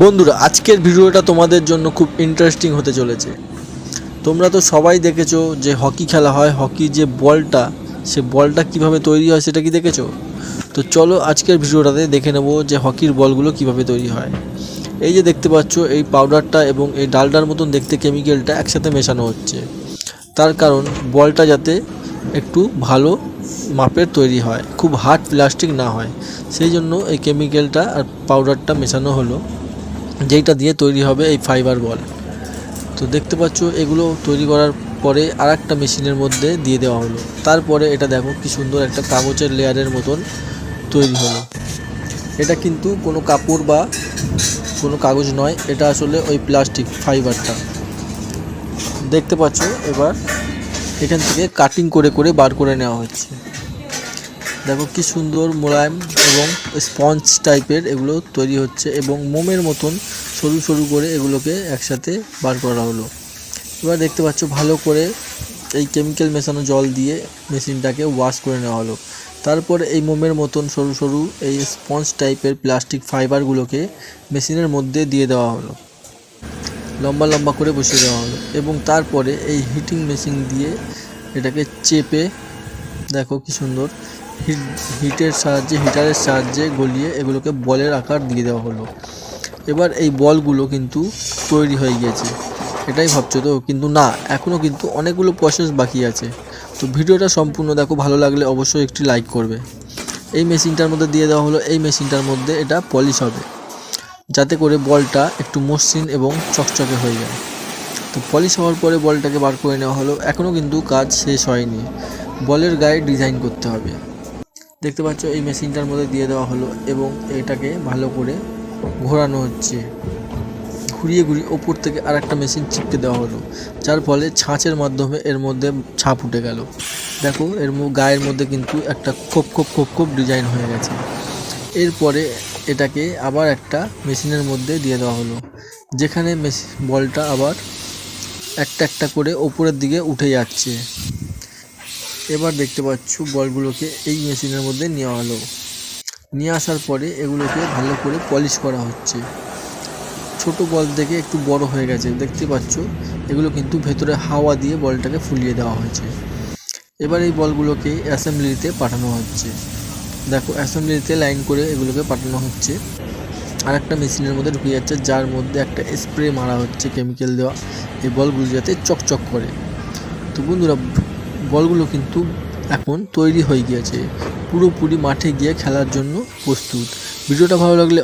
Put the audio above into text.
বন্ধুরা, আজকের ভিডিওটা তোমাদের জন্য খুব ইন্টারেস্টিং হতে চলেছে। তোমরা তো সবাই দেখেছো যে হকি খেলা হয়, হকি যে বলটা, সে বলটা কিভাবে তৈরি হয় সেটা কি দেখেছো? তো চলো আজকের ভিডিওটাতে দেখে নেব যে হকির বলগুলো কিভাবে তৈরি হয়। এই যে দেখতে পাচ্ছ, এই পাউডারটা এবং এই ডালডার মতন দেখতে কেমিক্যালটা একসাথে মেশানো হচ্ছে, তার কারণ বলটা যাতে একটু ভালো মাপের তৈরি হয়, খুব হার্ড প্লাস্টিক না হয়, সেই জন্য এই কেমিক্যালটা আর পাউডারটা মেশানো হলো, যেইটা দিয়ে তৈরি হবে এই ফাইবার বল। তো দেখতে পাচ্ছ এগুলো তৈরি করার পরে আর একটা মেশিনের মধ্যে দিয়ে দেওয়া হলো। তারপরে এটা দেখো কি সুন্দর একটা কাগজের লেয়ারের মতন তৈরি হলো। এটা কিন্তু কোনো কাপড় বা কোনো কাগজ নয়, এটা আসলে ওই প্লাস্টিক ফাইবারটা। দেখতে পাচ্ছ এবার এখান থেকে কাটিং করে করে বার করে নেওয়া হচ্ছে। দেখো কি সুন্দর মোলায়েম এবং স্পঞ্জ টাইপের এগুলো তৈরি হচ্ছে, এবং মোমের মতন সরু সরু করে এগুলোকে একসাথে বার করা হলো। এবার দেখতে পাচ্ছ ভালো করে এই কেমিক্যাল মেশানো জল দিয়ে মেশিনটাকে ওয়াশ করে নেওয়া হলো। তারপর এই মোমের মতন সরু সরু এই স্পঞ্জ টাইপের প্লাস্টিক ফাইবারগুলোকে মেশিনের মধ্যে দিয়ে দেওয়া হলো, লম্বা লম্বা করে বসিয়ে দেওয়া হলো, এবং তারপরে এই হিটিং মেশিন দিয়ে এটাকে চেপে দেখো কি সুন্দর হিটারের সাহায্যে গলিয়ে এগুলোকে বলের আকার দিয়ে দেওয়া হলো। এবার এই বলগুলো কিন্তু তৈরি হয়ে গিয়েছে, এটাই ভাবছো তো? কিন্তু না, এখনও কিন্তু অনেকগুলো প্রসেস বাকি আছে। তো ভিডিওটা সম্পূর্ণ দেখো, ভালো লাগলে অবশ্যই একটি লাইক করবে। এই মেশিনটার মধ্যে দিয়ে দেওয়া হলো, এই মেশিনটার মধ্যে এটা পলিশ হবে, যাতে করে বলটা একটু মসৃণ এবং চকচকে হয়ে যায়। তো পলিশ হওয়ার পরে বলটাকে বার করে নেওয়া হলো। এখনও কিন্তু কাজ শেষ হয়নি, বলের গায়ে ডিজাইন করতে হবে। দেখতে পাচ্ছ এই মেশিনটার মধ্যে দিয়ে দেওয়া হলো, এবং এটাকে ভালো করে ঘোরানো হচ্ছে। ঘুরিয়ে ঘুরিয়ে ওপর থেকে আর একটা মেশিন চিপকে দেওয়া হলো, যার ফলে ছাঁচের মাধ্যমে এর মধ্যে ছাপ উঠে গেল। দেখো এর গায়ের মধ্যে কিন্তু একটা খোপ খোপ খোপ খোপ ডিজাইন হয়ে গেছে। এরপরে এটাকে আবার একটা মেশিনের মধ্যে দিয়ে দেওয়া হলো, যেখানে বলটা আবার একটা একটা করে ওপরের দিকে উঠে যাচ্ছে। এবার দেখতে পাচ্ছ বলগুলোকে এই মেশিনের মধ্যে নেওয়া হলো। নিয়ে আসার পরে এগুলোকে ভালো করে পলিশ করা হচ্ছে। ছোট বল থেকে একটু বড় হয়ে গেছে, দেখতে পাচ্ছ। এগুলো কিন্তু ভেতরে হাওয়া দিয়ে বলটাকে ফুলিয়ে দেওয়া হয়েছে। এবার এই বলগুলোকে অ্যাসেম্বলিতে পাঠানো হচ্ছে। দেখো অ্যাসেম্বলিতে লাইন করে এগুলোকে পাঠানো হচ্ছে, আর একটা মেশিনের মধ্যে ঢুকে যাচ্ছে, যার মধ্যে একটা স্প্রে মারা হচ্ছে কেমিক্যাল দেওয়া, এই বলগুলো যাতে চকচক করে। তো বন্ধুরা, বলগুলো কিন্তু এখন তৈরি হয়ে গিয়েছে, পুরোপুরি মাঠে গিয়ে খেলার জন্য প্রস্তুত। ভিডিওটা ভালো লাগলে